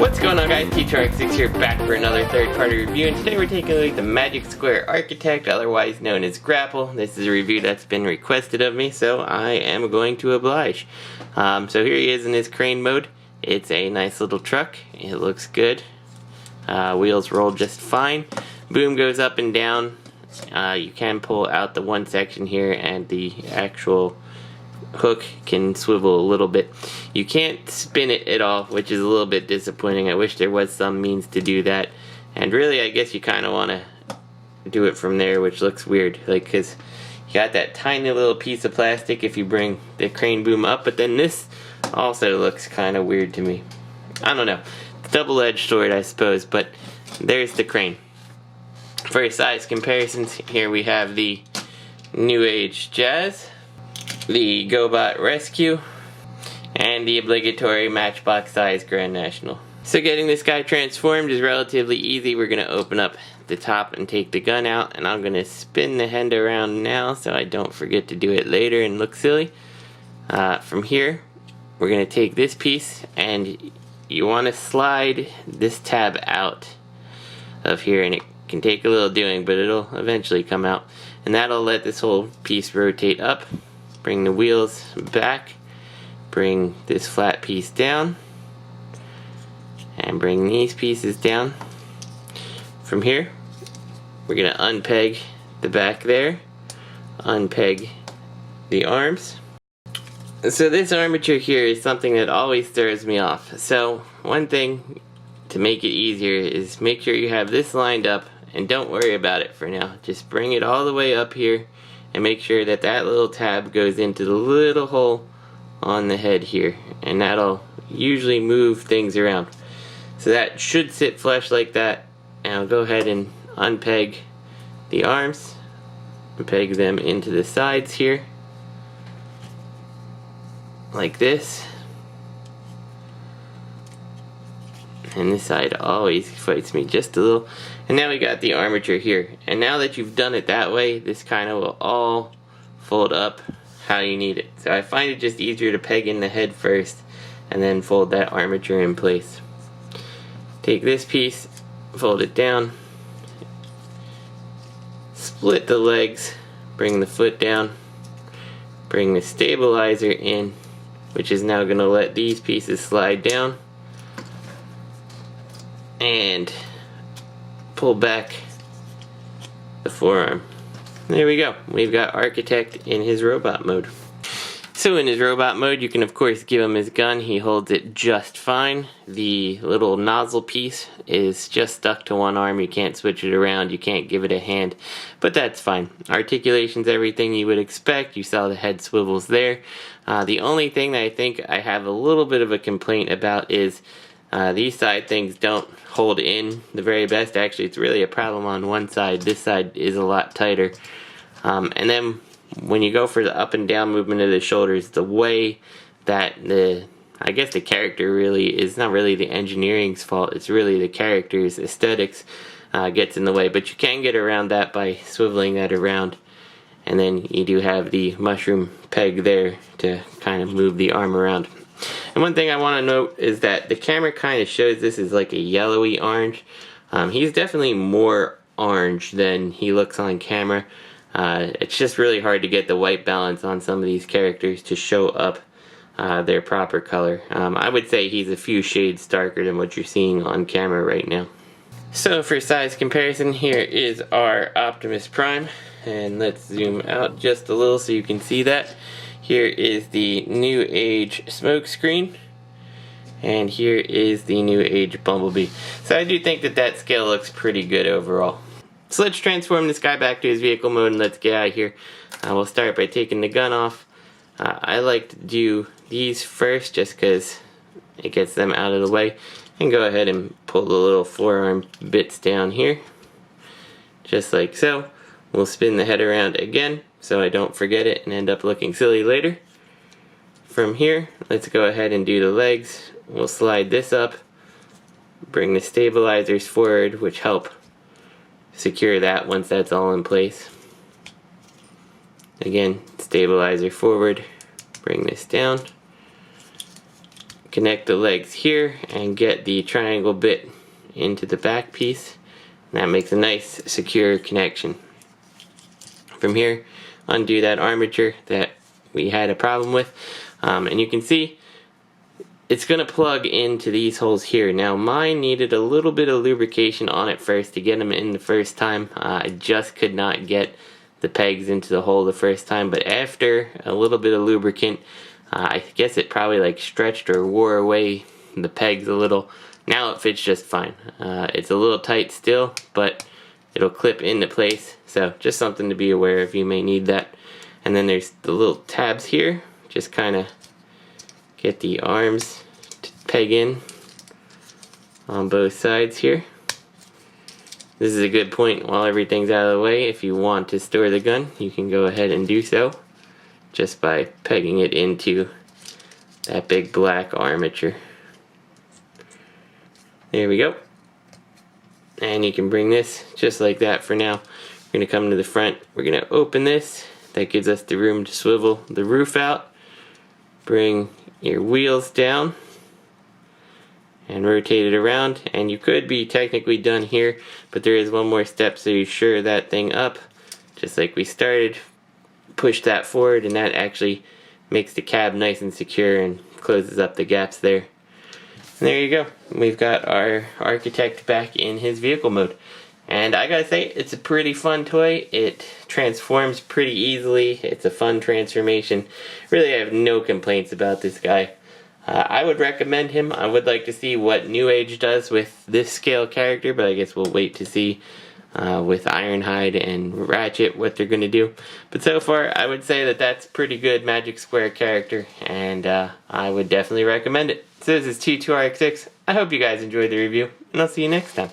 What's going on, guys? T2RX6 here, back for another third-party review, and today we're taking a look at the Magic Square Architect, otherwise known as Grapple. This is a review that's been requested of me, so I am going to oblige. So here he is in his crane mode. It's a nice little truck. It looks good. Wheels roll just fine. Boom goes up and down. You can pull out the one section here, and the actual hook can swivel a little bit. You can't spin it at all, which is a little bit disappointing. I wish there was some means to do that, and really I guess you kind of want to do it from there, which looks weird, like, because you got that tiny little piece of plastic if you bring the crane boom up, but then this also looks kind of weird to me. I don't know, double-edged sword I suppose, but there's the crane. For size comparisons, here we have the New Age Jazz, the GoBot Rescue, and the obligatory Matchbox size Grand National. So getting this guy transformed is relatively easy. We're going to open up the top and take the gun out, and I'm going to spin the hand around now so I don't forget to do it later and look silly. From here, we're going to take this piece, and you want to slide this tab out of here, and it can take a little doing, but it'll eventually come out, and that'll let this whole piece rotate up. Bring the wheels back, bring this flat piece down, and bring these pieces down. From here, we're going to unpeg the back there, unpeg the arms. So this armature here is something that always throws me off. So one thing to make it easier is make sure you have this lined up, and don't worry about it for now. Just bring it all the way up here and make sure that that little tab goes into the little hole on the head here, and that'll usually move things around. So that should sit flush like that, and I'll go ahead and unpeg the arms and peg them into the sides here like this. And this side always fights me just a little. And now we got the armature here. And now that you've done it that way, this kind of will all fold up how you need it. So I find it just easier to peg in the head first and then fold that armature in place. Take this piece, fold it down, split the legs, bring the foot down, bring the stabilizer in, which is now going to let these pieces slide down, and pull back the forearm. There we go. We've got Architect in his robot mode. So in his robot mode, you can of course give him his gun. He holds it just fine. The little nozzle piece is just stuck to one arm. You can't switch it around. You can't give it a hand, but that's fine. Articulation's everything you would expect. You saw the head swivels there. The only thing that I think I have a little bit of a complaint about is these side things don't hold in the very best. Actually, it's really a problem on one side. This side is a lot tighter. And then when you go for the up and down movement of the shoulders, the way that I guess the character really is not really the engineering's fault. It's really the character's aesthetics gets in the way. But you can get around that by swiveling that around. And then you do have the mushroom peg there to kind of move the arm around. And one thing I want to note is that the camera kind of shows this as like a yellowy orange. He's definitely more orange than he looks on camera. It's just really hard to get the white balance on some of these characters to show up their proper color. I would say he's a few shades darker than what you're seeing on camera right now. So for size comparison, here is our Optimus Prime, and let's zoom out just a little so you can see that. Here is the New Age Smokescreen, and here is the New Age Bumblebee. So I do think that that scale looks pretty good overall. So let's transform this guy back to his vehicle mode and let's get out of here. We'll start by taking the gun off. I like to do these first just because it gets them out of the way. And go ahead and pull the little forearm bits down here, just like so. We'll spin the head around again so I don't forget it and end up looking silly later. From here, let's go ahead and do the legs. We'll slide this up, bring the stabilizers forward, which help secure that once that's all in place. Again, stabilizer forward, bring this down, connect the legs here and get the triangle bit into the back piece. And that makes a nice secure connection. From here, undo that armature that we had a problem with, and you can see it's going to plug into these holes here. Now mine needed a little bit of lubrication on it first to get them in the first time. I just could not get the pegs into the hole the first time, but after a little bit of lubricant, I guess it probably like stretched or wore away the pegs a little. Now it fits just fine. It's a little tight still, but it'll clip into place, so just something to be aware of. You may need that. And then there's the little tabs here. Just kind of get the arms to peg in on both sides here. This is a good point while everything's out of the way. If you want to store the gun, you can go ahead and do so just by pegging it into that big black armature. There we go. And you can bring this just like that for now. We're going to come to the front. We're going to open this. That gives us the room to swivel the roof out. Bring your wheels down and rotate it around, and you could be technically done here, but there is one more step, so you shore that thing up just like we started. Push that forward, and that actually makes the cab nice and secure and closes up the gaps there. And there you go. We've got our architect back in his vehicle mode. And I gotta say, it's a pretty fun toy. It transforms pretty easily. It's a fun transformation. Really, I have no complaints about this guy. I would recommend him. I would like to see what New Age does with this scale character, but I guess we'll wait to see with Ironhide and Ratchet what they're going to do. But so far, I would say that that's pretty good Magic Square character, and I would definitely recommend it. So this is T2RX6. I hope you guys enjoyed the review, and I'll see you next time.